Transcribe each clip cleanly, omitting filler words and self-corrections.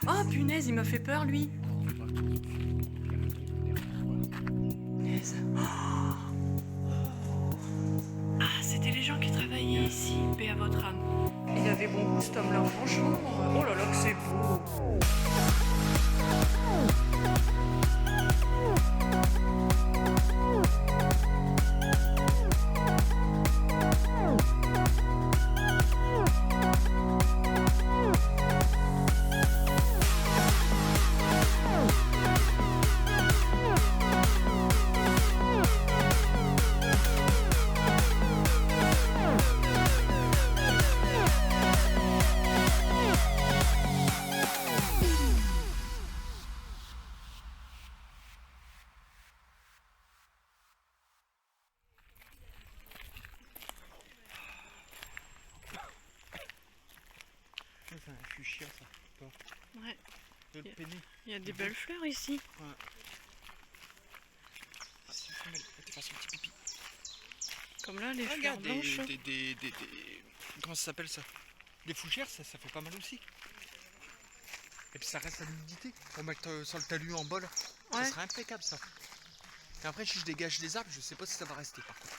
Oh punaise, il m'a fait peur lui. Punaise. Oh. Ah, c'était les gens qui travaillaient ici, paix à votre âme. Il avait bon goût cet homme-là, franchement. Oh là là que c'est beau. C'est un fuchsia ça, toi. Ouais. Le péné. Il y a des belles fleurs ici. Ouais. Ah, c'est une femelle. Tu fasses un petit pipi. Comme là, les fleurs Regarde, blanches. comment ça s'appelle ça? Des fougères, ça fait pas mal aussi. Et puis ça reste à l'humidité. Pour mettre sur le talus en bol, Ouais. ça serait impeccable ça. Et après, si je dégage les arbres, je sais pas si ça va rester par contre.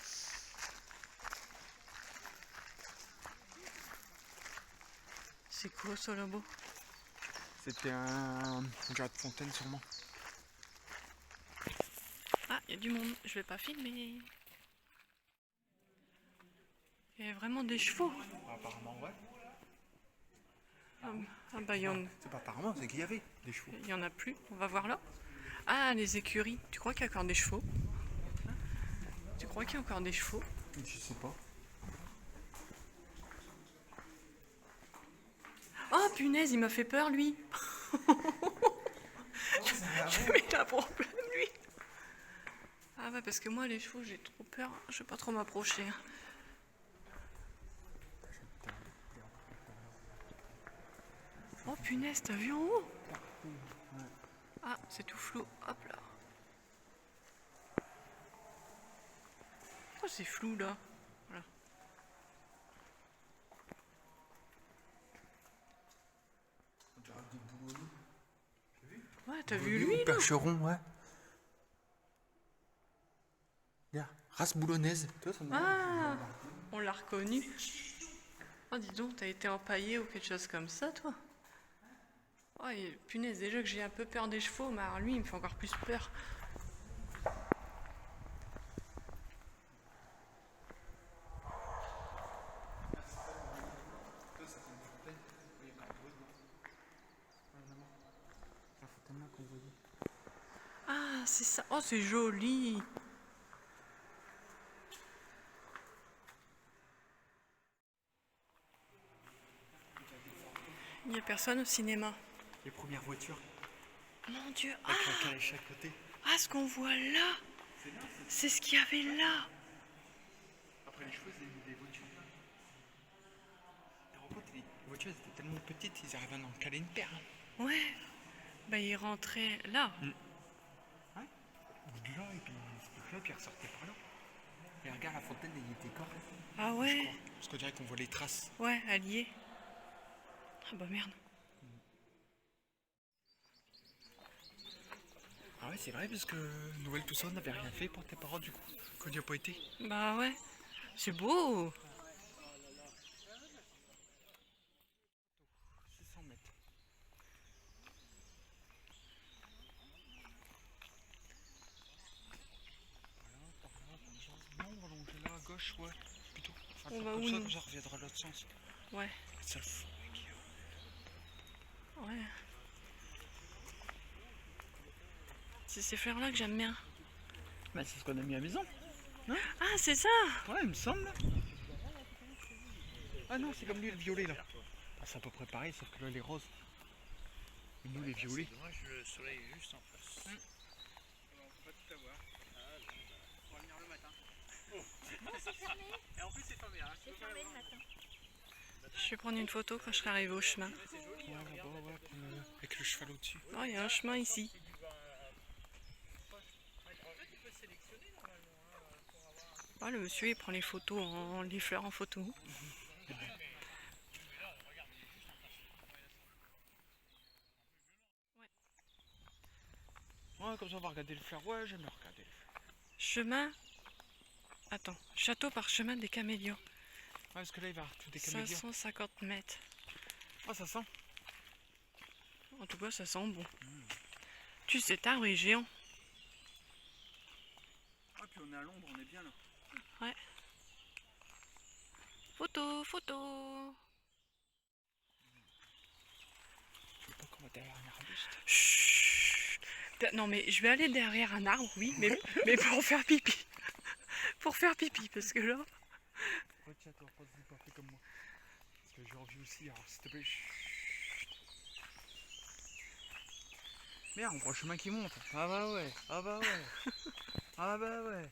C'est quoi ça là-bas? C'était un genre de fontaine sûrement. Ah, il y a du monde. Je vais pas filmer. Il y a vraiment des chevaux. Apparemment, ouais. Ah bah il y C'est pas apparemment, c'est qu'il y avait des chevaux. en a plus. On va voir là. Ah, les écuries. Tu crois qu'il y a encore des chevaux? Tu crois qu'il y a encore des chevaux? Je sais pas. Oh punaise, il m'a fait peur lui. Je mets la problème lui. Ah ouais, parce que moi les chevaux j'ai trop peur. Je vais pas trop m'approcher. Oh punaise, t'as vu en haut? Ah, c'est tout flou. Hop là. Pourquoi c'est flou là? Voilà. Ouais, t'as vu lui là? Percheron, ouais. Regarde, race boulonnaise. Ah, on l'a reconnu. Oh dis donc, t'as été empaillé ou quelque chose comme ça toi? Oh et punaise, déjà que j'ai un peu peur des chevaux, mais alors lui il me fait encore plus peur. Ah, c'est ça. Oh, c'est joli. Il n'y a personne au cinéma. Les premières voitures Mon Dieu. avec la calèche à côté. Ah, ce qu'on voit là, c'est ce qu'il y avait là. Après les chevaux, ils avaient mis des voitures là. Par contre, les voitures elles étaient tellement petites, ils arrivaient à en caler une paire. Ouais. Bah, il rentrait là. Ouais. De là, et puis là, puis ils ressortaient par là. Et regarde, la fontaine, il était corps. Ah ouais. Parce qu'on dirait qu'on voit les traces. Ouais, allié. Ah bah merde. Ah ouais, c'est vrai, parce que Noël, tout ça, on n'avait rien fait pour tes parents, du coup, qu'on n'y a pas été. Bah ouais. C'est beau. 600 mètres. Voilà, par là. Non, on va longer là à gauche, ouais. Plutôt. Enfin, On va comme où, ça, nous? comme ça, on reviendra de l'autre sens. Ouais. Ça le fout, mec. Ouais. C'est ces fleurs là que j'aime bien. Bah, c'est ce qu'on a mis à la maison. Ah, c'est ça. Ouais, il me semble. Ah non, c'est comme lui, le violet, là. Ah, c'est à peu près pareil, sauf que là, les roses. Et nous, les violets. C'est dommage, le soleil est juste en face. On peut pas tout avoir. On va venir le matin. Et en plus, c'est fermé. Hein. C'est fermé le matin. Je vais prendre une photo quand je serai arrivée au chemin. Ouais, là-bas, ouais, avec le cheval au-dessus. Oh, il y a un chemin ici. Ah, le monsieur il prend les photos, les fleurs en photo. Ah, comme ça, on va regarder le fleur. Ouais, j'aime bien regarder le fleur. Chemin. Attends, château par chemin des camélias. Ouais, parce que là, il va y avoir tout des camélias. 550 mètres. Ah, ça sent. En tout cas, ça sent bon. Tu sais, cet arbre est géant. Ah, puis on est à Londres, on est bien là. Ouais. Photo, photo. Je veux pas qu'on va derrière un arbuste. Chut. Non, mais je vais aller derrière un arbre, oui, mais pour faire pipi. Pour faire pipi, parce que là... Retiens-toi, pas fait comme moi. Parce que j'ai envie aussi, alors s'il te plaît. Chut. Merde, on prend le chemin qui monte. Ah bah ouais, ah bah ouais. Ah bah ouais.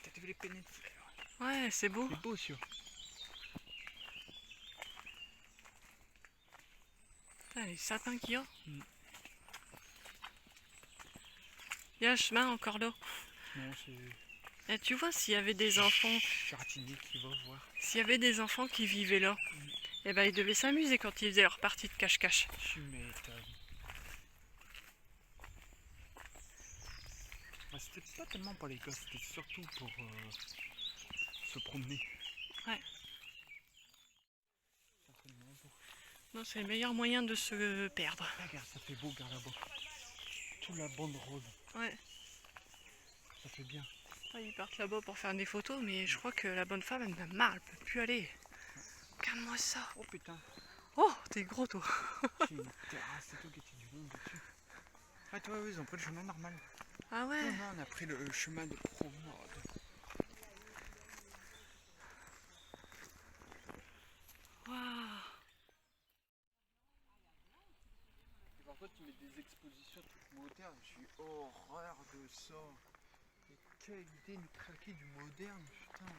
T'as vu les peinées de fleurs? Ouais, c'est beau. C'est beau, sûr. Putain, les sapins qu'il y a. Mm. Il y a un chemin encore là. Non, c'est... Et tu vois, s'il y avait des enfants... Chartinier qui va voir. S'il y avait des enfants qui vivaient là, eh ben ils devaient s'amuser quand ils faisaient leur partie de cache-cache. Tu m'étonnes. Bah, c'était pas tellement pour les gosses, c'était surtout pour se promener. Ouais. Certainement pour... Non, c'est le meilleur moyen de se perdre. Ah, regarde, ça fait beau, regarde là-bas. Tout la bande rose. Ouais. Ça fait bien. Ah, ils partent là-bas pour faire des photos, mais je crois que la bonne femme, elle en a marre, elle peut plus aller. Regarde-moi ça. Oh putain. Oh, t'es gros toi. C'est une terrasse et tout qui était du monde dessus. Ah, toi, oui, ils ont pris le chemin normal. Ah ouais. Non, on a pris le chemin de promenade. Waouh. Et par contre, tu mets des expositions toutes modernes. Je suis horreur de ça. Mais quelle idée de craquer du moderne, putain.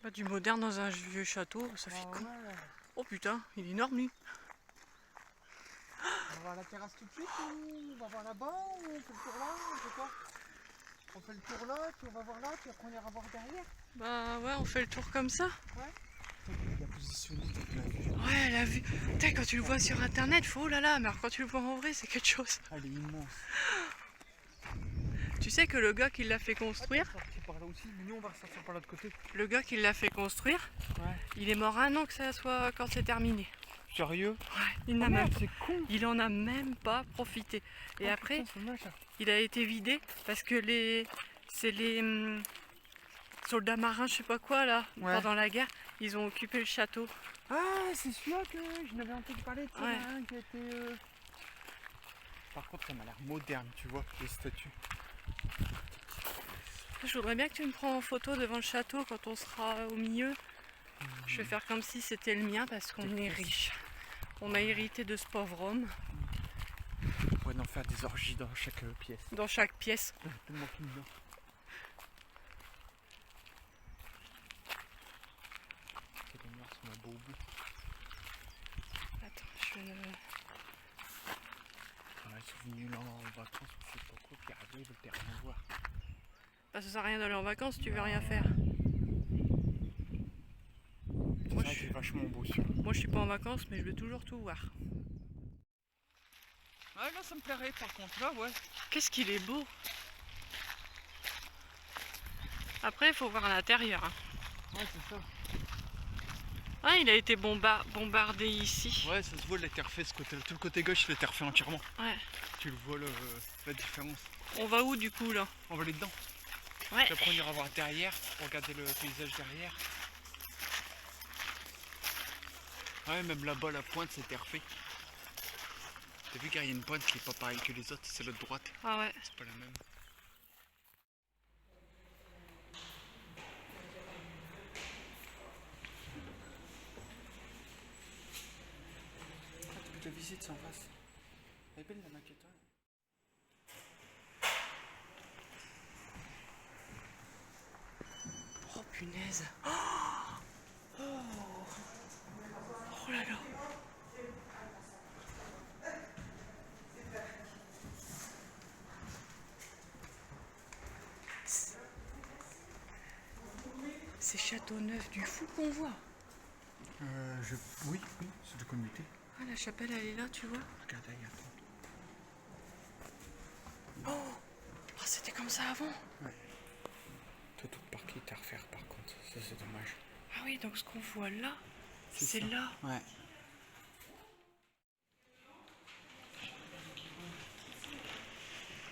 Bah, du moderne dans un vieux château, ça fait con. Ouais. Oh putain, il est énorme lui. On va voir la terrasse tout de suite ou on va voir là-bas ou on fait le tour là, on fait quoi? On fait le tour là, puis on va voir là, puis après on ira voir derrière. Bah ouais, on fait le tour comme ça. Il a positionné toute la vue. Ouais, la vue. Putain, quand tu le vois sur internet, faut oh là là, mais alors quand tu le vois en vrai, c'est quelque chose. Elle est immense. Tu sais que le gars qui l'a fait construire, Sorti par là aussi, mais nous on va ressortir par l'autre côté. le gars qui l'a fait construire, Ouais. il est mort un an que ça soit quand c'est terminé. Sérieux? Ouais, il n'a Ah même merde, c'est con. il en a même pas profité. Et Ah, après, putain, c'est dommage, ça. il a été vidé parce que c'est les soldats marins, je sais pas quoi là, Ouais. pendant la guerre, ils ont occupé le château. Ah, c'est celui-là que je n'avais entendu parler de Ouais. un qui a été. Par contre, ça m'a l'air moderne, tu vois, les statues. Je voudrais bien que tu me prends en photo devant le château quand on sera au milieu. Je vais faire comme si c'était le mien parce qu'on est riche. On a hérité de ce pauvre homme On pourrait en faire des orgies dans chaque pièce. dans chaque pièce. Tellement qu'il y en a. C'est des noirs sur ma beau bout. Attends, je... On est venu là en vacances, on sait pas quoi, puis après ils veulent rien voir. Bah, ça sert à rien d'aller en vacances si tu veux rien faire. C'est Moi, ça je qui suis- est vachement beau celui-là. Moi je suis pas en vacances mais je veux toujours tout voir. Ouais, là ça me plairait par contre, là ouais. Qu'est-ce qu'il est beau. Après il faut voir à l'intérieur. Hein. Ouais, c'est ça. Ah, il a été bombardé ici. Ouais, ça se voit, il a été refait ce côté-là. Tout le côté gauche, il a été refait entièrement. Ouais. Tu le vois la différence. On va où du coup là? On va aller dedans. Ouais. Puis après on ira voir derrière, pour regarder le paysage derrière. Ouais, même là-bas, la pointe, c'était refait. T'as vu qu'il y a une pointe qui est pas pareille que les autres, c'est l'autre droite. Ah ouais. C'est pas la même. Ah, tu peux te visiter ça en face. Elle est belle la maquette, hein. Oh punaise. Oh, oh là là. C'est Châteauneuf du Fou qu'on voit. Oui, c'est de communauté. Ah, la chapelle elle est là, tu vois. Regarde, attends. Oh, c'était comme ça avant. Tout le parc est à refaire par contre, ça c'est dommage. Ah oui, donc ce qu'on voit là, c'est ça. là. Ouais.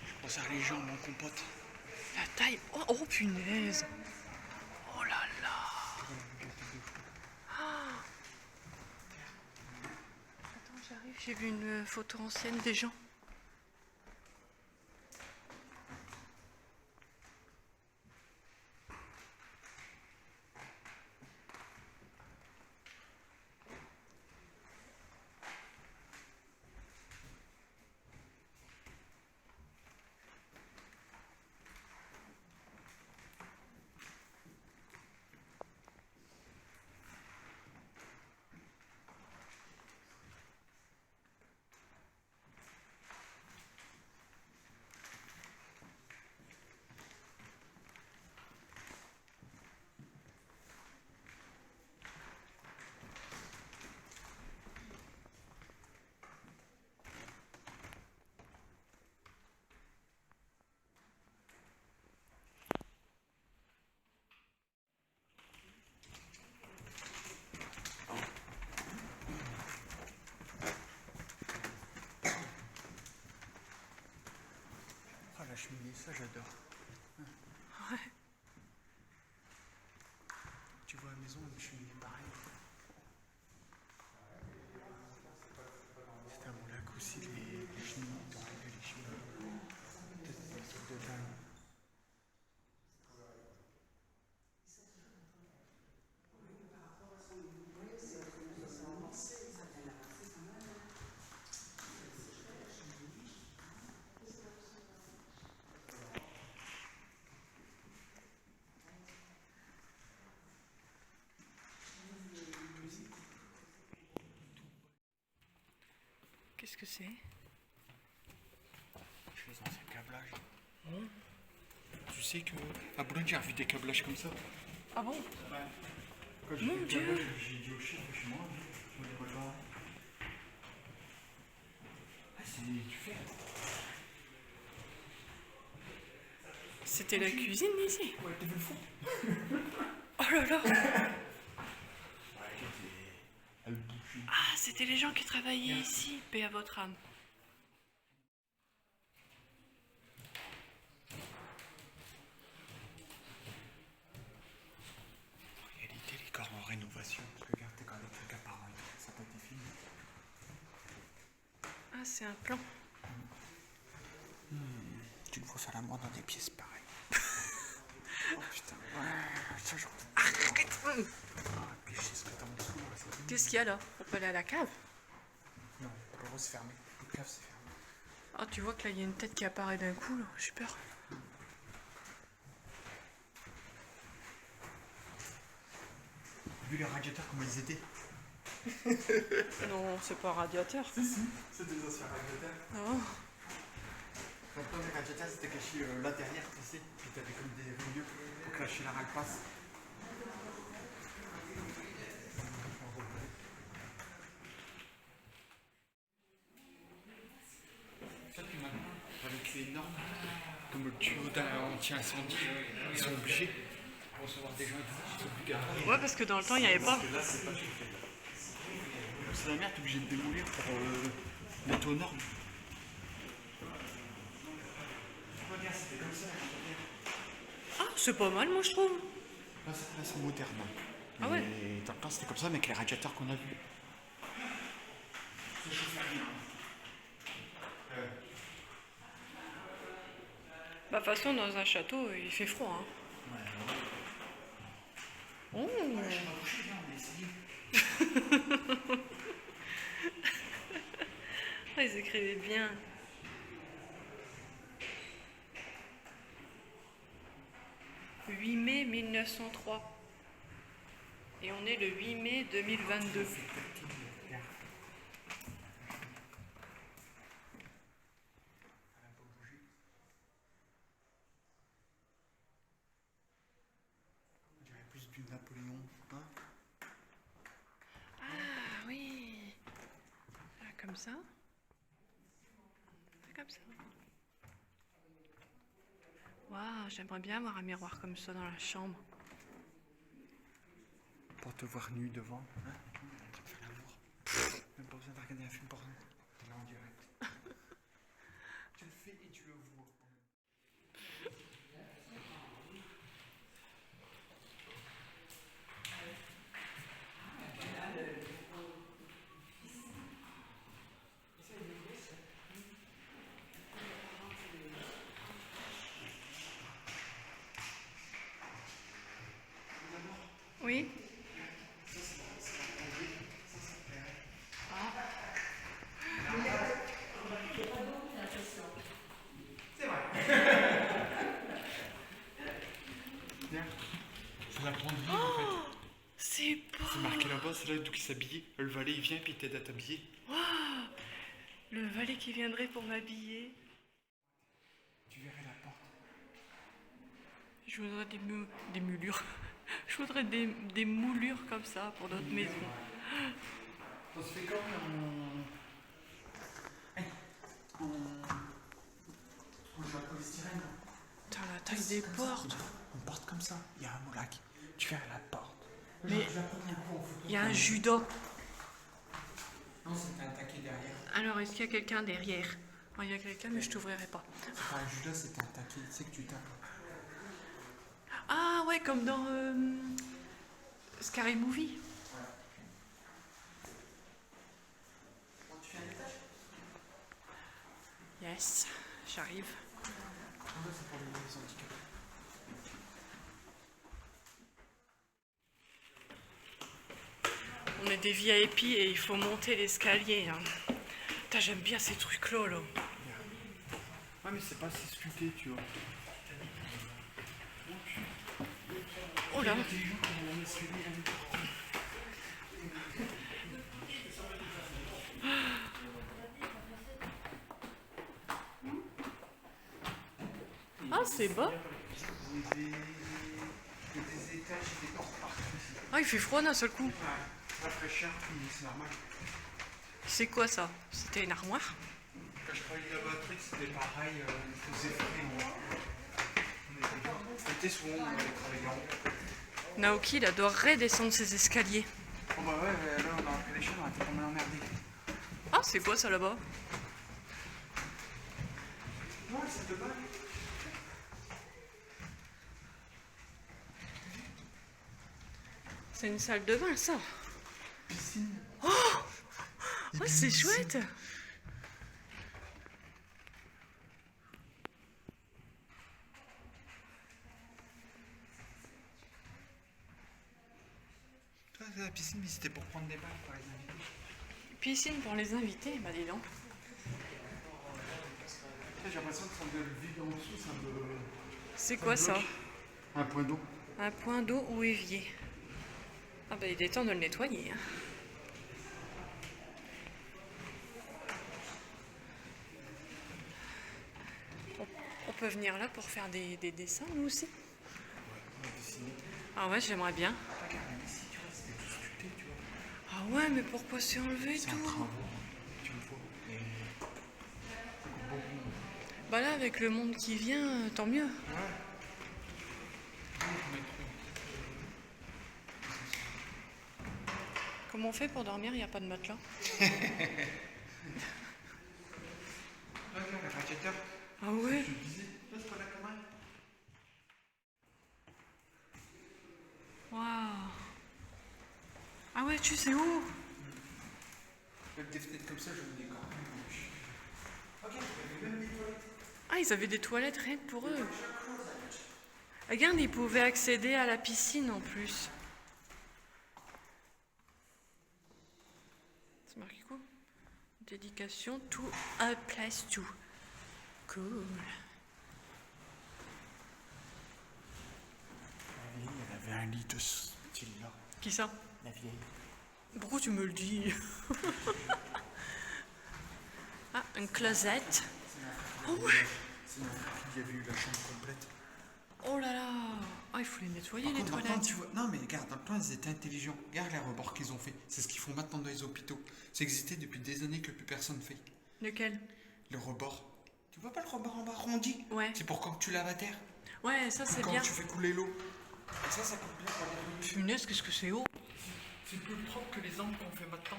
Je resserre les jambes, mon compote. La taille. Oh, oh, punaise. Oh là là. Ah. Attends, j'arrive. J'ai vu une photo ancienne des gens. Oh la cheminée, ça j'adore. Ouais. Tu vois à la maison, une cheminée pareille. C'était à mon lac aussi, les cheminées, t'as enlevé les cheminées. Peut-être des trucs de dingue. Qu'est-ce que c'est? Les anciens câblages. Tu sais que à Boulogne, j'ai revu des câblages comme ça. Ah bon? Quand j'ai Mon vu le Dieu. câblage, j'ai dit au chef chez moi, je me les regarde. Ah, c'est du fer. C'était la cuisine ici. Ouais, t'as vu le fond? Oh là là. Ouais, elle bouge. Ah, c'était les gens qui travaillaient ici. Paix à votre âme. En réalité, les corps en rénovation. Regarde, t'es quand même des trucs apparents, ça n'a pas été fini. Ah, c'est un plan. Tu le vois faire l'amour dans des pièces pareilles. Oh putain, ouais, ça genre. Arrête! Ah, puis je sais ce que t'as en dessous, là, c'est tout. Qu'est-ce qu'il y a là? On peut aller à la cave? Non, le bureau c'est fermé. Le cave c'est fermé. Ah, tu vois que là, il y a une tête qui apparaît d'un coup, là. J'ai peur. Vu les radiateurs, comment ils étaient? Non, c'est pas un radiateur. Si, si, c'est des anciens radiateurs. Oh. Quand les radiateurs c'était caché là derrière, tu sais, puis t'avais comme des milieux pour que la chaleur elle passe. Ça, puis maintenant, avec ces normes, comme le tuyau anti-incendie, ils sont obligés de recevoir des gens qui sont obligatoires. Ouais, parce que dans le temps, il n'y avait pas. Là, c'est pas tout fait. C'est la merde, t'es obligé de démolir pour mettre aux normes. Regarde, c'était comme ça. Ah, c'est pas mal, moi, je trouve. Là, c'est moderne. Ah ouais? Et dans le temps, c'était comme ça, mais avec les radiateurs qu'on a vus. Ça chauffait bien. Bah, de toute façon, dans un château, il fait froid, hein. Oh. Ah, ils écrivaient bien. « 8 mai 1903. Et on est le 8 mai 2022. On dirait plus du Napoléon, hein? Ah oui. Ah, comme ça. C'est comme ça. Waouh, j'aimerais bien avoir un miroir comme ça dans la chambre. Pour te voir nu devant, hein? Tu vas faire l'amour. Même pas besoin de regarder un film porno. T'es là en direct. Tu le fais et tu le vois. Oui. Bien. C'est la grande ville en fait. C'est beau. C'est marqué là-bas, c'est là d'où il s'habille. Le valet il vient puis il t'aide à t'habiller. Le valet qui viendrait pour m'habiller. Tu verrais la porte. Je voudrais des moulures. Je voudrais des moulures comme ça pour notre maison. Ça se fait comme en jeu à polystyrène. Putain, la taille des portes. Une porte comme ça, il y a un moulac. Tu verrais la porte. Mais Je la prends un coup en photo. il y a un judo. Non, c'était un taquet derrière. Alors, est-ce qu'il y a quelqu'un derrière? Oh, il y a quelqu'un, mais je t'ouvrirai pas. C'est pas un judas, c'était un taquet. Tu sais que tu tapes. Ah ouais, comme dans Scary Movie. Tu fais un étage? Yes, j'arrive. C'est pour les handicapés. On est des VIP et il faut monter l'escalier. Hein. Putain, j'aime bien ces trucs-là. Là. Ah, mais c'est pas si sculpté, tu vois. Oh là. Ah, c'est bas. Il y a des étages et des portes partout ici. Ah, il fait froid d'un seul coup. Ouais, pas très cher, mais c'est normal. C'est quoi ça? C'était une armoire? Quand je travaillais à la batterie, c'était pareil, il faisait frais. On était souvent, on allait travailler en haut. Naoki, il adorerait descendre ces escaliers. Oh bah ouais, là on a pris les chaînes, on a été pas mal emmerdés. Ah, c'est quoi ça là-bas? Ouais, c'est de balle. C'est une salle de bain, ça. Piscine. Oh, c'est chouette. Toi, c'est la piscine, mais c'était pour prendre des balles pour les invités. Piscine pour les invités, bah dis donc. J'ai l'impression que ça me vide en dessous, ça me. C'est quoi ça? Un point d'eau. Un point d'eau ou évier. Ah bah il est temps de le nettoyer. Hein. On peut venir là pour faire des dessins, nous aussi. Ah ouais, j'aimerais bien. Regarde, ici, tu vois, c'était tout sculpté, tu vois. Ah ouais, mais pourquoi c'est enlevé C'est un tout? travaux, tu le vois. Et. Bah là, avec le monde qui vient, tant mieux. Ouais. Comment on fait pour dormir? Il n'y a pas de matelas. Regarde, le radiateur. Ah ouais? Je te disais, là, c'est pas la caméra. Waouh. Ah ouais, tu sais où? Avec des fenêtres comme ça, je me décore. Ok, il y avait même des toilettes. Ah, ils avaient des toilettes rien que pour eux. Regarde, ils pouvaient accéder à la piscine en plus. C'est marqué quoi? Dédication to a place to. Cool. La vieille, elle avait un lit de ce style-là. Qui ça? La vieille. Pourquoi tu me le dis? Ah, une closette. Oh ouais. C'est mon frère qui avait eu la chambre complète. Oh là là. Ah, il faut les nettoyer Par les contre, dans le plan, toilettes. tu vois. Non, mais regarde, dans le plan, ils étaient intelligents. Regarde les rebords qu'ils ont fait. C'est ce qu'ils font maintenant dans les hôpitaux. Ça existait depuis des années que plus personne fait. Lequel? Le rebord. Tu vois pas le rebord en bas arrondi? Ouais. C'est pour quand tu laves à terre. Ouais, ça c'est Quand bien. tu fais couler l'eau. Et ça coûte bien pour les rues. Punaise, qu'est-ce que c'est haut. C'est plus propre que les angles qu'on fait maintenant.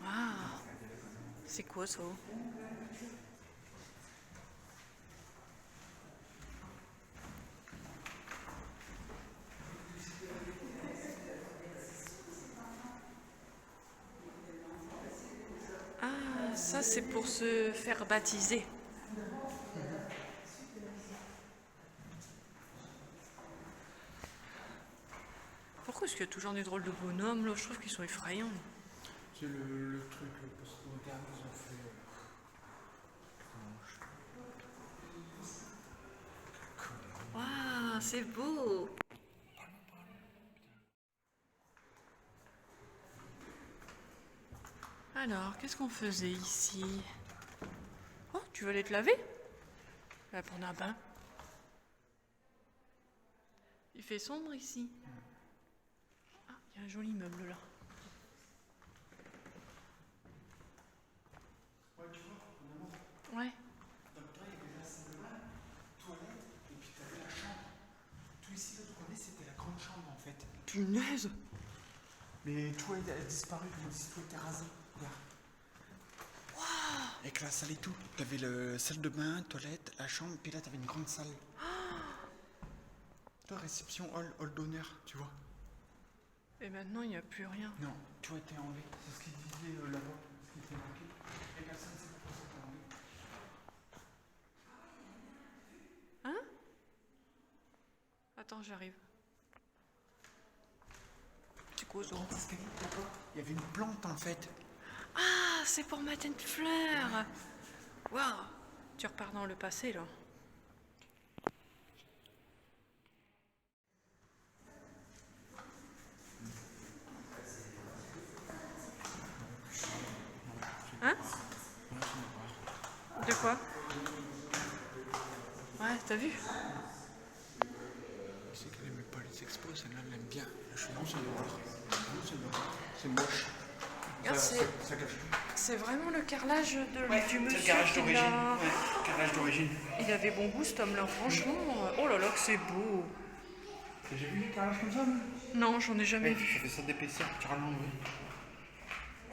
Ah, c'est quoi ça? Ah, ça c'est pour se faire baptiser. Pourquoi est-ce qu'il y a toujours des drôles de bonhommes là? Je trouve qu'ils sont effrayants. C'est le truc, le post-moderne, ils ont fait. Waouh, c'est beau. Alors, qu'est-ce qu'on faisait ici? Oh, tu veux aller te laver? Va prendre un bain. Il fait sombre ici. Ah, il y a un joli meuble là. Ouais, tu vois, finalement. Ouais. Donc toi, il y avait la salle de bain, toilette, et puis t'avais la chambre. Tout ici, là, tu connais, c'était la grande chambre en fait. Punaise. Mais tout a disparu, comme si tout était rasé. Regarde. Avec la salle et tout. T'avais la salle de bain, toilette, la chambre, puis là t'avais une grande salle. Toi, réception, hall d'honneur, tu vois. Et maintenant, il n'y a plus rien. Non, tout a été enlevé. C'est ce qu'il disait là-bas, ce qui était marqué. Et personne ne sait pourquoi ça a été enlevé. Hein? Attends, j'arrive. C'est quoi ça? Escalier, là-bas, il y avait une plante en fait. Ah, c'est pour mettre une fleur. Waouh. Tu repars dans le passé là. Hein? De quoi? Ouais, t'as vu? C'est qu'elle aimait pas les expos, celle-là elle aime bien. La chemise, c'est noir. C'est moche. Regarde, Ça gâche tout. c'est vraiment le carrelage du monsieur. C'est le garage qui d'origine. l'a- Ouais, garage d'origine. Il avait bon goût cet homme-là, franchement. Oh là là, que c'est beau. T'as déjà vu des garages comme ça, non? Non, j'en ai jamais vu. Ça fait ça d'épaisseur, tu rends l'enlever.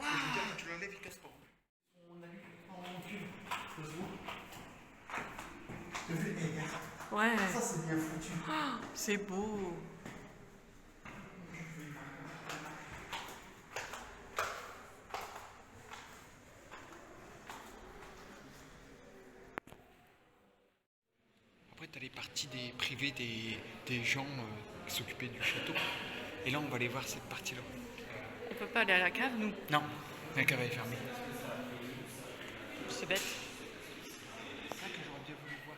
Je veux dire, quand tu l'enlèves, il casse pas. On a vu en film. Ça se voit. T'as vu, eh, regarde. Ouais, Ça, c'est bien foutu. c'est beau. Après, t'as les parties des privés des gens qui s'occupaient du château. Et là, on va aller voir cette partie-là. On peut pas aller à la cave, nous. Non, la cave est fermée. C'est bête. C'est ça que j'aurais bien voulu voir.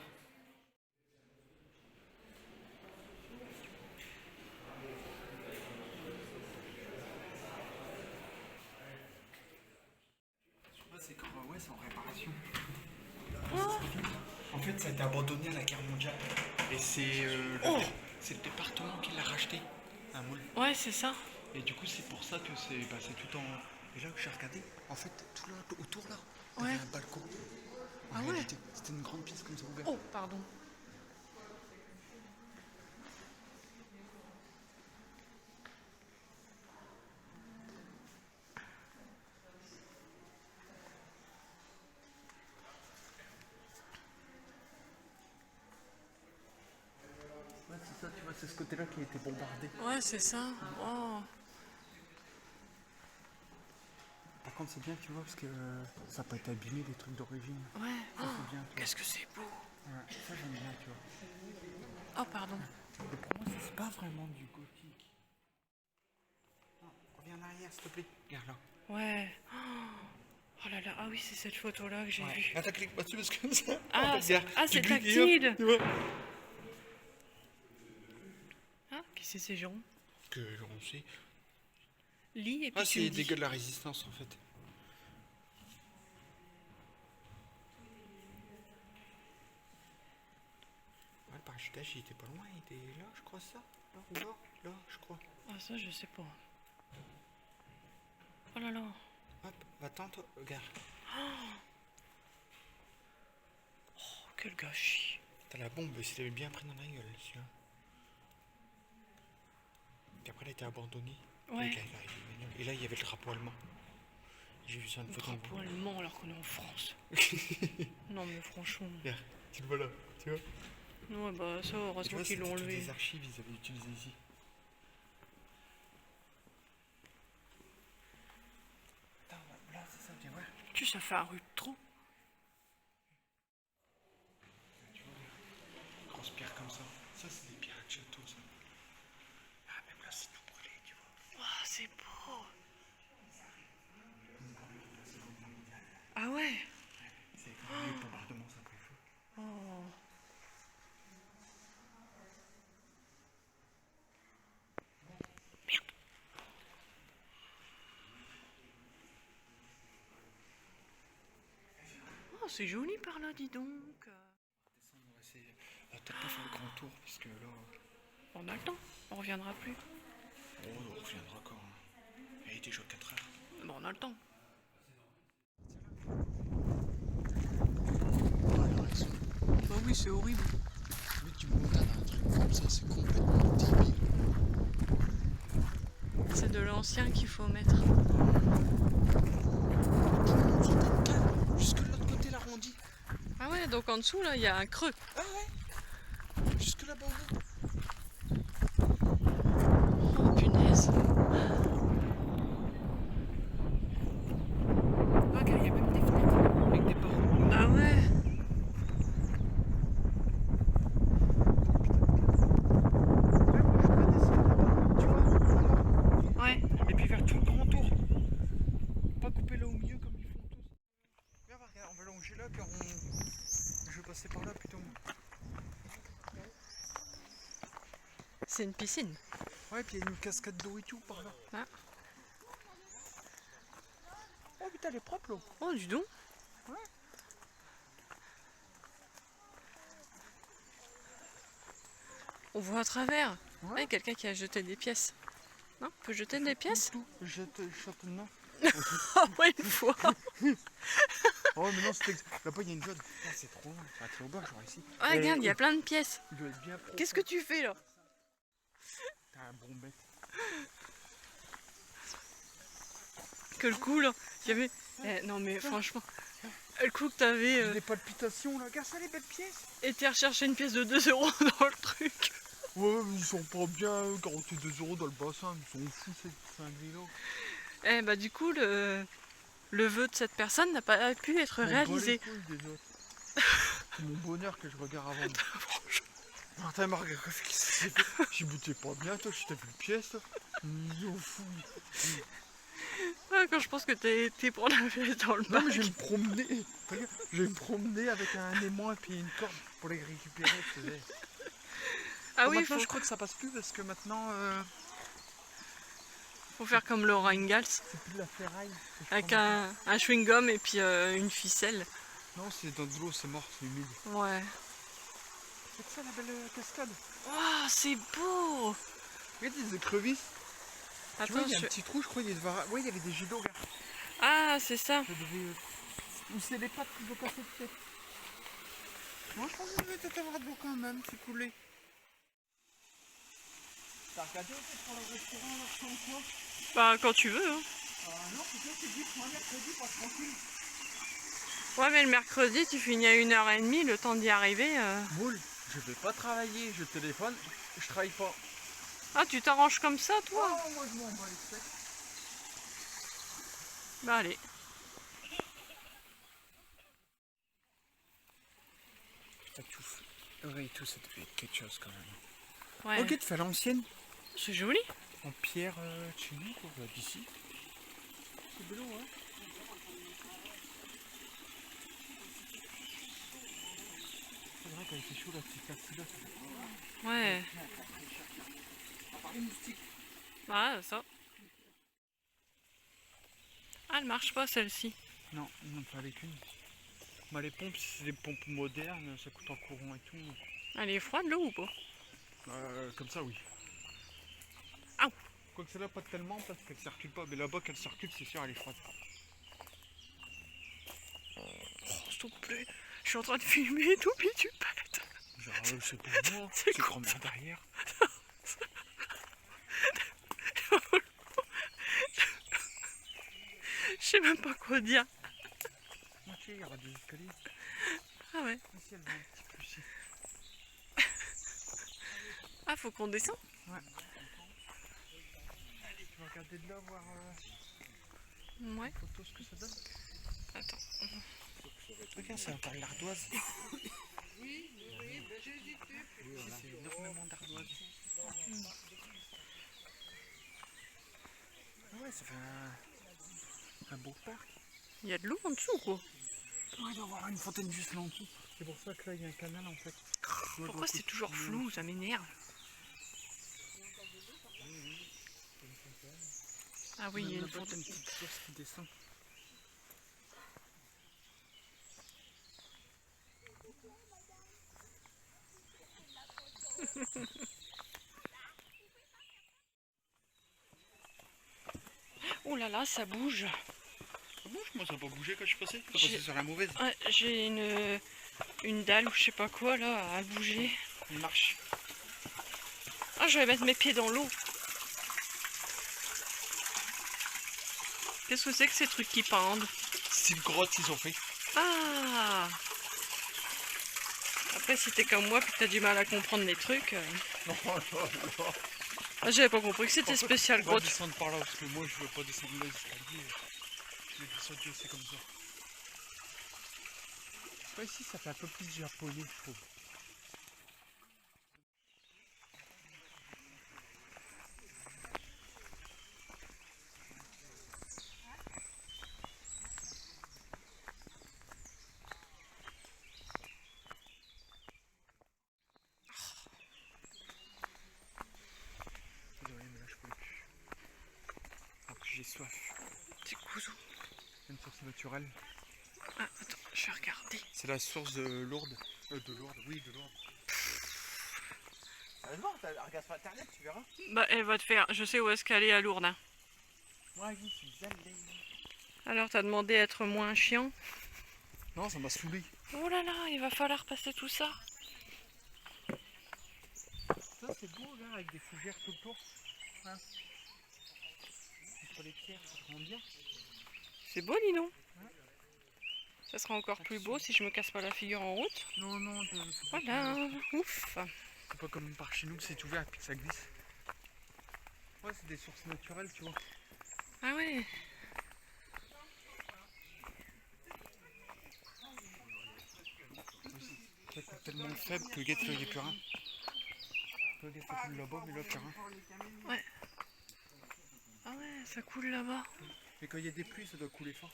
C'est comme ouais, c'est en réparation. En fait, ça a été abandonné à la guerre mondiale. Et c'est le département qui l'a racheté, un moule. Ouais, c'est ça. Et du coup, c'est pour ça que c'est tout en... Et là où j'ai regardé, en fait, tout là, autour là, t'avais Ouais. un balcon. En Ah ouais. réalité, c'était une grande pièce comme ça ouverte. Oh, pardon. Ouais, c'est ça, tu vois, c'est ce côté-là qui a été bombardé. Ouais, c'est ça. Oh. Par contre, c'est bien, tu vois, parce que ça n'a pas été abîmé, les trucs d'origine. Ouais. Ça, Oh, c'est bien, tu vois. qu'est-ce que c'est beau. Ouais, ça, j'aime bien, tu vois. Oh, pardon. Mais pour moi, c'est pas vraiment du gothique. Non, reviens en arrière, s'il te plaît. Regarde là. Ouais. Oh là là, ah oui, c'est cette photo-là que j'ai vue. Attends, clique pas dessus parce que ça... Ah, regarde, c'est tu cliques et tactile. hop, tu vois. Ah, qu'est-ce que c'est, Jérôme? Que on sait. Lis et puis Ah, tu c'est me des dis. gars de la résistance en fait. Ouais, le parachutage il était pas loin, il était là, je crois ça. Là, ou là, là, je crois. Ah, ça, je sais pas. Oh là là. Hop, va-t'en toi, regarde. quel gâchis. T'as la bombe, il s'était bien pris dans la gueule, celui-là. Puis après, elle a été abandonnée. Ouais. Et là, il y avait le drapeau allemand. J'ai vu ça une Le photo. drapeau allemand alors qu'on est en France. Non mais franchement. Regarde, tu le vois là, tu vois. Ouais bah ça, Tu heureusement vois, qu'ils c'était l'ont toutes enlevé. des archives, ils avaient utilisé ici. Attends, là, c'est ça, viens voir. Tu sais, ça fait un rue de trop. Tu vois, les grosses pierres comme ça. Ça, c'est des pierres de château, ça. Ah, même là, c'est tout brûlé, tu vois. Oh, c'est beau. Ah ouais. C'est comme le bombardement, ça a pris feu. Oh. Oh, c'est joli par là, dis donc. Descendre, on va essayer. Peut-être pas faire le grand tour, parce que là. On a le temps, on reviendra plus. Oh, on reviendra encore. Hein. Il était déjà 4 heures. Bon, on a le temps. Bah oui, c'est horrible. Mais tu me regardes un truc comme ça, c'est complètement débile. C'est de l'ancien qu'il faut mettre. Jusque de l'autre côté, l'arrondi. Ah ouais, donc en dessous, là, il y a un creux. Ah ouais. Jusque là-bas au bout. Oh, punaise. Regarde, il y a même des fenêtres avec des portes. Ah ouais. Ouais. Et puis faire tout le grand tour. Pas couper là au milieu comme ils font tous. Viens voir, regarde, on va longer là car je vais passer par là plutôt. C'est une piscine. Ouais, puis il y a une cascade d'eau et tout par là. Ah. Oh putain, elle est propre l'eau. Oh, dis donc. Ouais. On voit à travers. Ouais. Ouais, quelqu'un qui a jeté des pièces. Non, on peut jeter des pièces? Tout. Jette châtelain. Ah ouais, une fois. Oh mais non, c'était. Là-bas il y a une jode. Ah, c'est trop loin. Ça va tirer au bas, genre ici. Ah, regarde, il y a plein de pièces. Il doit être bien profond. Qu'est-ce que tu fais là? T'as un bon bête. Que le coup là. Il y avait. Non mais franchement. Le coup que t'avais Des palpitations là. Regarde ça, les belles pièces. été rechercher une pièce de 2 € dans le truc. Ouais, mais ils sont pas bien 42 € dans le bassin. Ils sont fous ces cinglés là. Bah du coup le vœu de cette personne n'a pas pu être réalisé. C'est mon bonheur que je regarde avant. Martin Marc, qu'est-ce qui s'est fait? J'ai buté pas bien, toi, je t'ai vu le pièce. Ils sont fous. Ah, quand je pense que t'as été prendre la pièce dans le Non, bac. mais je vais me promener. Regarde, je vais me promener avec un aimant et puis une corde pour les récupérer. Tu sais. Ah Bon, oui, maintenant, faut, je crois que ça passe plus parce que maintenant, faut faire comme Laura Ingalls. c'est plus de la ferraille. que je Avec prends maintenant. un chewing-gum et puis une ficelle. Non, c'est dans de l'eau, c'est mort, c'est humide. Ouais. C'est ça la belle cascade. Waouh, c'est beau. Regarde, des écrevisses. Tu Attends, vois, il y a un petit trou, je crois, il y avait... Ouais, il y avait des jets d'eau, regarde. Ah, c'est ça. Ça devait... Ou c'est les pattes qui vont casser de tête. Moi, je pense que ça devait peut-être avoir de l'eau quand même, c'est coulé. T'as regardé aussi pour le restaurant, là, sans quoi? Bah, quand tu veux. Hein. Non, peut-être c'est dit, moi, mercredi, pas tranquille. Ouais, mais le mercredi, tu finis à 1h30, le temps d'y arriver. Moule, je vais pas travailler, je téléphone, je travaille pas. Ah, tu t'arranges comme ça, toi? Oh, moi, je m'en bats les steaks. Bah, allez. La touffe. Ouais, et tout, ça devait être quelque chose quand même. Ouais. Ok, tu fais à l'ancienne, C'est joli. en pierre de chez nous, quoi, bah, d'ici. C'est de l'eau, hein. C'est vrai qu'elle était chaud, la petite partie-là. Ouais. Les moustiques. Ah, ça. Ah, elle marche pas, celle-ci. Non, il n'en fallait qu'une. Bah, les pompes, si c'est des pompes modernes, ça coûte en courant et tout. Elle est froide, l'eau, ou pas? Comme ça, oui. Aouh. Quoique celle-là, pas tellement parce qu'elle circule pas. Mais là-bas, qu'elle circule, c'est sûr, elle est froide. Oh, s'il te plaît. Je suis en train de filmer et tout, puis tu pètes. Genre, c'est pour moi, C'est c'est grand-mère derrière. Je sais même pas quoi dire. Ok, il y aura des escaliers. Ah ouais. Ici, elle va un petit peu ici. Ah, faut qu'on descende. Ouais. Allez, tu vas regarder de là, voir Ouais. en photo ce que ça donne. Attends. Regarde, c'est un tas d'ardoise. Oui, j'ai hésité. C'est énormément d'ardoise. Ah ouais, ça fait un beau parc. Il y a de l'eau en dessous, quoi. Ouais, il doit y avoir une fontaine juste là en dessous. C'est pour ça que là, il y a un canal en fait. Pourquoi c'est toujours flou? Ça m'énerve. Ah oui, il y a une fontaine. Une petite source qui descend. Oh là là, ça bouge. Ça bouge, moi ça n'a pas bougé quand je suis passé. Ça J'ai- passé sur la mauvaise. Ouais, j'ai une dalle ou je sais pas quoi là à bouger. Une marche. Ah, je vais mettre mes pieds dans l'eau. Qu'est-ce que c'est que ces trucs qui pendent? C'est une grotte qu'ils ont fait. Ah! Après, si t'es comme moi et que t'as du mal à comprendre les trucs. Non, non, non. Ah, j'avais pas compris que c'était spécial On va grotte. descendre par là parce que moi je veux pas descendre les escaliers. Je vais descendre c'est comme ça. Ouais, ici ça fait un peu plus japonais je trouve. Désolé mais là je peux plus. En plus j'ai soif. C'est cousu. Une source naturelle. Ah, attends, je vais regarder. C'est la source de Lourdes. De Lourdes, oui de Lourdes. Sérieusement, regarde sur internet, tu verras. Bah, elle va te faire. Je sais où est-ce qu'elle est à Lourdes. Hein. Ouais, oui, c'est allé. Alors, t'as demandé à être moins chiant. Non, ça m'a saoulé. Oh là là, il va falloir passer tout ça. Ça c'est beau là, avec des fougères tout autour. Hein. Entre les pierres, ça rend bien. C'est beau, dis donc. Ça sera encore plus beau si je me casse pas la figure en route. Non, non, Voilà, ouf. c'est pas comme par chez nous que c'est ouvert et puis que ça glisse. Ouais, c'est des sources naturelles, tu vois. Ah ouais. Ça coûte tellement faible que guette, il n'y a plus rien. Guette, ça coule là-bas, mais là, plus rien. Ouais. Ah ouais, ça coule là-bas. Mais quand il y a des pluies, ça doit couler fort.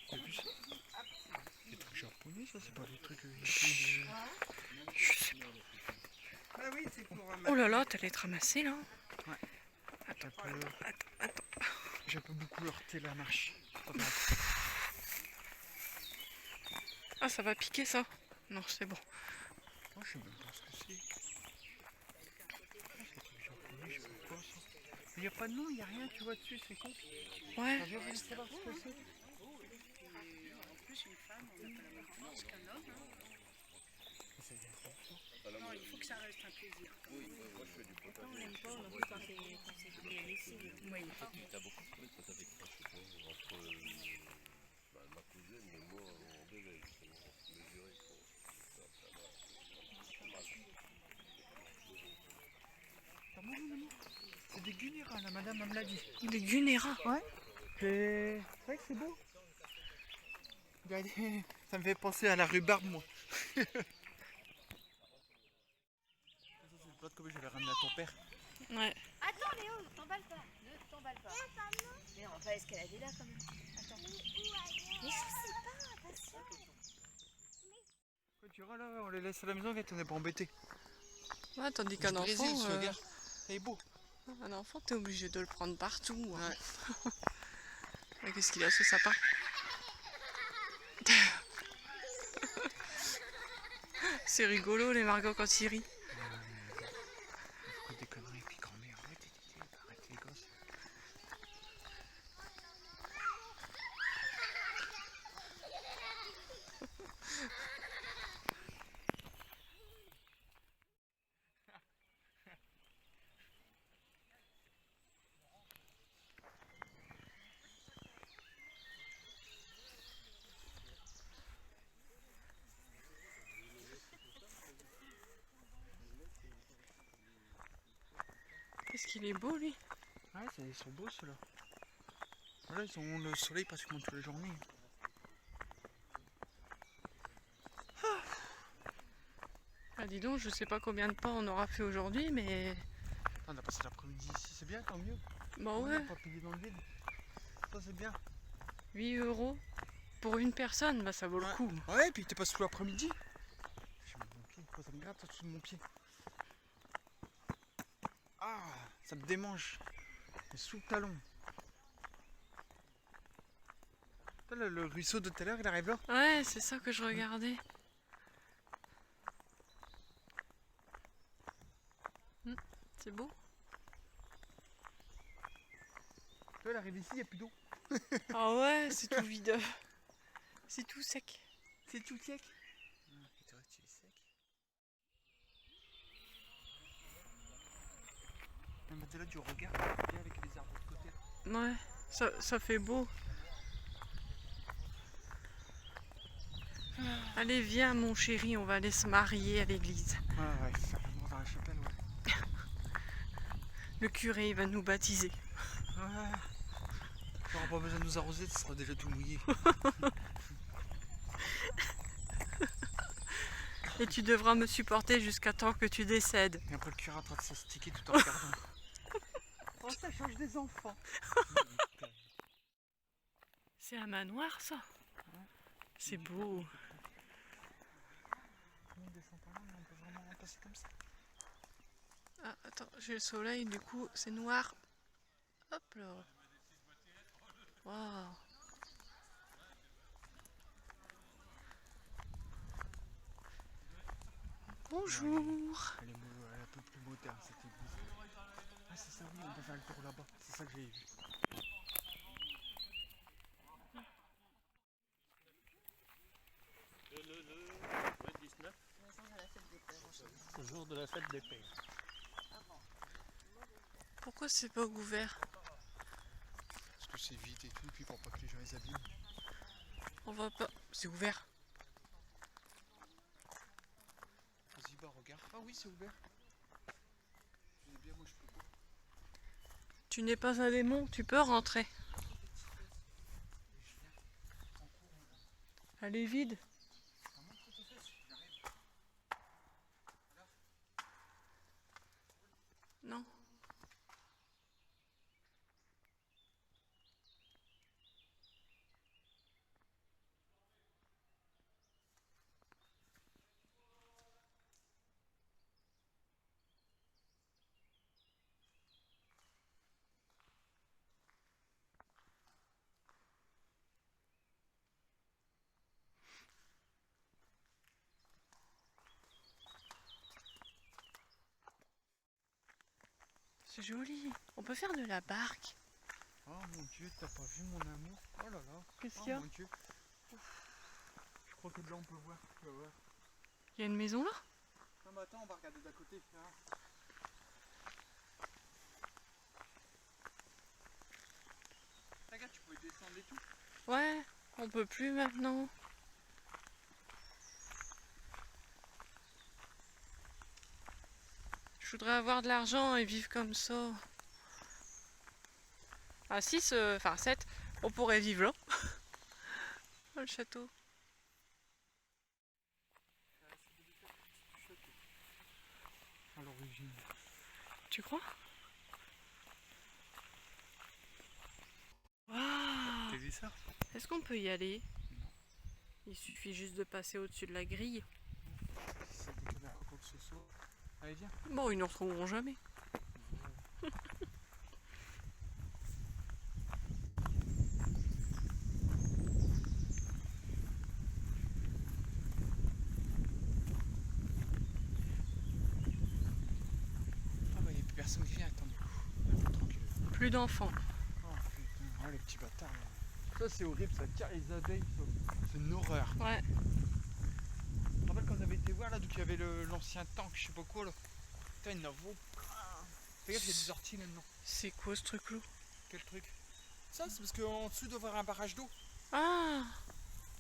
T'as vu ça? Des trucs japonais, ça, c'est pas des trucs. Je sais pas. Ah oui, c'est pour. Oh là là, t'allais te ramasser là. Ouais. Attends, Attends. attends. J'ai un peu beaucoup heurté la marche. Ah, ça va piquer ça. Non, c'est bon. Moi, je sais même pas ce que c'est. C'est truc japonais, je sais pas quoi ça. Il n'y a pas de nom, il n'y a rien, tu vois dessus, c'est con. Ouais. Je voulais savoir ce que c'est. Non, il faut que ça reste un plaisir. Oui, moi je fais du potage. On n'aime pas, on a quand c'est laissé. Oui. T'as beaucoup de trucs, ça fait quoi, je sais pas, entre ma cousine et moi, on devait justement mesurer pour faire ça. C'est des gunéras, la madame elle me l'a dit. Des gunéras. Ouais. C'est vrai que c'est beau. Regardez, ça me fait penser à la rhubarbe, moi. Ça, c'est le plat que j'avais ramené à ton père. Ouais. Attends Léo, t'emballes pas. Ne t'emballe pas. Mais on va escalader là quand même. Attends. Mais je sais pas, patience. Quand tu iras là, on les laisse à la maison, on n'est pas embêtés. Ouais, tandis Du qu'un Brésil, enfant. ce gars. Il est beau. Un enfant, t'es obligé de le prendre partout. Hein. Ouais. Ouais, qu'est-ce qu'il a ce sapin? C'est rigolo les Margot quand ils rient. Des conneries, puis grand-mère, arrête les gosses. Qu'est-ce qu'il est beau lui. Ouais, ils sont beaux ceux-là. Voilà, ils ont le soleil pratiquement toute la journée. Ah dis donc, je sais pas combien de pas on aura fait aujourd'hui, mais... On a passé l'après-midi ici, c'est bien, tant mieux. Bah On ouais, n'a pas payé dans le vide. Ça c'est bien. 8 € pour une personne, bah ça vaut le coup. Ouais, et puis t'es pas sous l'après-midi. J'ai mis mon pied, pourquoi ça me gratte en dessous de mon pied? Ah, ça me démange. Mais sous le talon. Le ruisseau de tout à l'heure, il arrive là. Ouais, c'est ça que je regardais. C'est beau. Tu vois, il arrive ici, il n'y a plus d'eau. Ah ouais, c'est tout vide. C'est tout sec. C'est tout sec. Tu vois, tu es sec. Non, mais t'es là, tu regardes, bien avec les arbres de côté. Ouais, ça fait beau. Allez, viens mon chéri, on va aller se marier à l'église. Ouais, faire l'amour dans la chapelle, ouais. Le curé il va nous baptiser. Ouais. T'auras pas besoin de nous arroser, tu seras déjà tout mouillé. Et tu devras me supporter jusqu'à temps que tu décèdes. Et après le curé en train de s'astiquer tout en regardant. Oh, ça change des enfants. C'est un manoir ça. C'est beau. On descend pas mal, on peut vraiment passer comme ça. Ah, attends, j'ai le soleil, du coup c'est noir. Hop là. Waouh. Bonjour. Elle est un peu plus moderne cette église. Ah c'est ça, oui, on peut faire le tour là-bas. C'est ça que j'ai vu. Le 29, le jour de la fête des pères. Pourquoi c'est pas ouvert? Parce que c'est vite et tout, et puis pour pas que les gens les abîment. On va pas. C'est ouvert. Vas-y, bah regarde. Ah oui, c'est ouvert. Je dis bien, moi je peux pas. Tu n'es pas un démon, tu peux rentrer. Elle est vide. Non. C'est joli. On peut faire de la barque. Oh mon dieu, t'as pas vu mon amour? Oh là là. Qu'est-ce Oh qu'il y a? mon dieu. Je crois que de là on peut voir. Tu vas voir. Il y a une maison là? Non mais attends, on va regarder d'à côté. Hein. Regarde, tu pouvais descendre et tout. Ouais, on peut plus maintenant. Je voudrais avoir de l'argent et vivre comme ça. À 6, enfin 7, on pourrait vivre là. Oh, le château. À l'origine. Tu crois? Waouh! T'as vu ça? Est-ce qu'on peut y aller? Il suffit juste de passer au-dessus de la grille. Si ça vous donne quoi que ce soit. Allez, viens. Bon, ils nous retrouveront jamais. Ah bah y'a plus personne qui vient, attendez. Tranquille. Plus d'enfants. Oh putain, oh les petits bâtards. Là. Ça c'est horrible, ça tire les abeilles. C'est une horreur. Ouais. Je me rappelle quand on avait été voir là, donc il y avait l'ancien tank, je sais pas quoi là. Putain, il en vaut. Fais gaffe, il y a des orties maintenant. C'est quoi ce truc-là? Quel truc? Ça, c'est parce qu'en dessous il doit y avoir un barrage d'eau. Ah!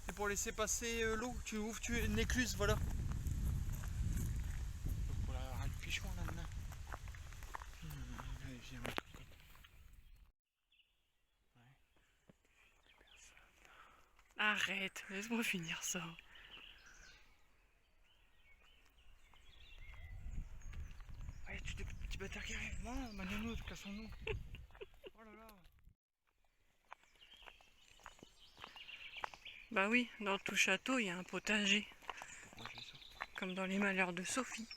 C'est pour laisser passer l'eau. Tu ouvres une écluse, voilà. Donc pour la le pichon là-dedans. Arrête, laisse-moi finir ça. Allez, tu des petits bâtards qui arrivent. Non, Maniano, cassons-nous. Oh là là. Bah oui, dans tout château, il y a un potager. Ouais, j'ai ça. Comme dans les malheurs de Sophie.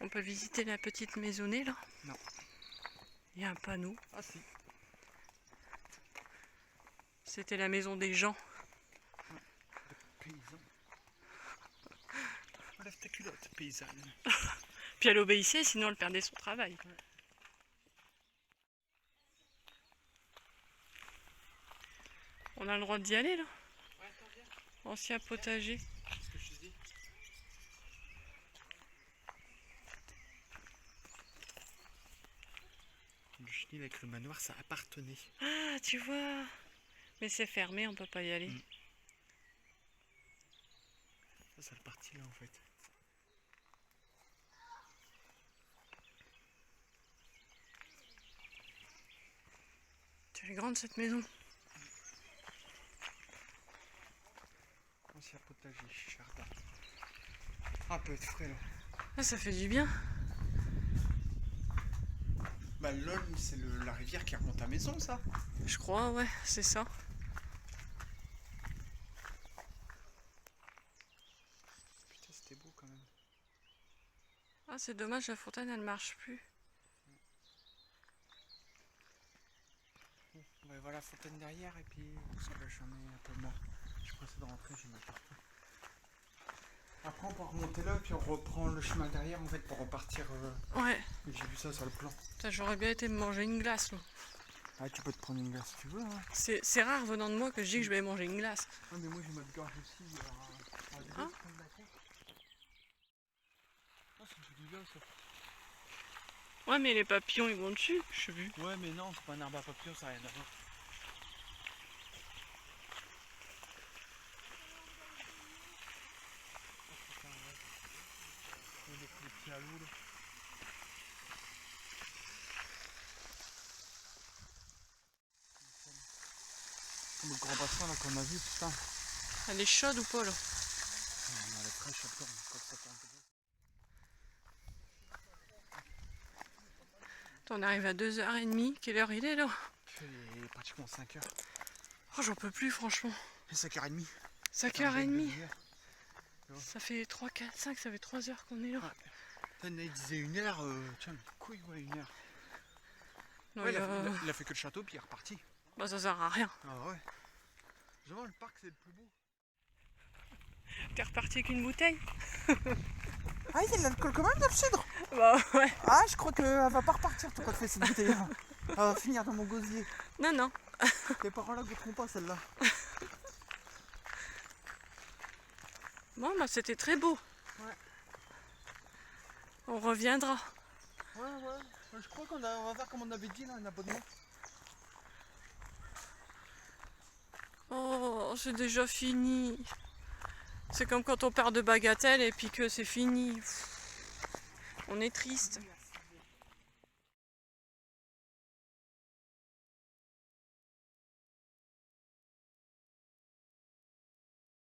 On peut visiter la petite maisonnée là? Non. Il y a un panneau. Ah si. C'était la maison des gens. Paysan. Enlève ta culotte, paysanne. Puis elle obéissait, sinon elle perdait son travail. On a le droit d'y aller là? Ouais, attends, viens. Ancien potager. C'est ce que je te dis. Le chenil avec le manoir, ça appartenait. Ah, tu vois. Mais c'est fermé, on peut pas y aller. Mm. Ça, c'est le parti là en fait. Elle est grande cette maison. Ancien potager, jardin. Ah, peut être frais là. Ah, ça fait du bien. Bah l'Olme, c'est la rivière qui remonte à Maison, ça. Je crois, ouais, c'est ça. Putain, c'était beau quand même. Ah, c'est dommage, la fontaine elle marche plus. Bon, on va voir la fontaine derrière et puis ça va, j'en ai un peu marre. Je pressé de rentrer, j'ai mal partout. Après, on peut remonter là, puis on reprend le chemin derrière, en fait, pour repartir. Ouais. J'ai vu ça sur le plan. Putain, j'aurais bien été me manger une glace là. Ah, tu peux te prendre une glace si tu veux, hein. C'est rare venant de moi que je dis que je vais manger une glace. Ah, mais moi, j'ai ma gorge aussi. Ah. Ah, ça me fait du bien ça. Ouais, mais les papillons ils vont dessus, je sais plus. Ouais, mais non, c'est pas un arbre à papillon, ça n'a rien à voir. Les petits halous là. Comme le grand bassin là qu'on a vu, putain. Elle est chaude ou pas là? Elle est fraîche encore, comme ça, On arrive à 2h30. Quelle heure il est là? Il est pratiquement 5h. Oh, j'en peux plus franchement. Et 5h30. 5h30. Ça fait 3, 4, 5, ça fait 3 heures qu'on est là. Il disait 1h, tiens, couille, ouais, 1h. Non, Ouais, il y a- il a fait que le château, puis il est reparti. Bah, ça sert à rien. Ah ouais. Vraiment, le parc, c'est le plus beau. T'es reparti avec une bouteille? Ah, il y a de l'alcool quand même dans le cidre. Bah ouais. Ah, je crois qu'elle va pas repartir, toi, quand tu fais cette bouteille. Elle va finir dans mon gosier. Non, non. Tes parents-là goûteront pas celle-là. Bon, bah c'était très beau. Ouais. On reviendra. Ouais, ouais. Je crois qu'on va faire comme on avait dit, là, un abonnement. Oh, c'est déjà fini. C'est comme quand on perd de bagatelle et puis que c'est fini. Pff, on est triste.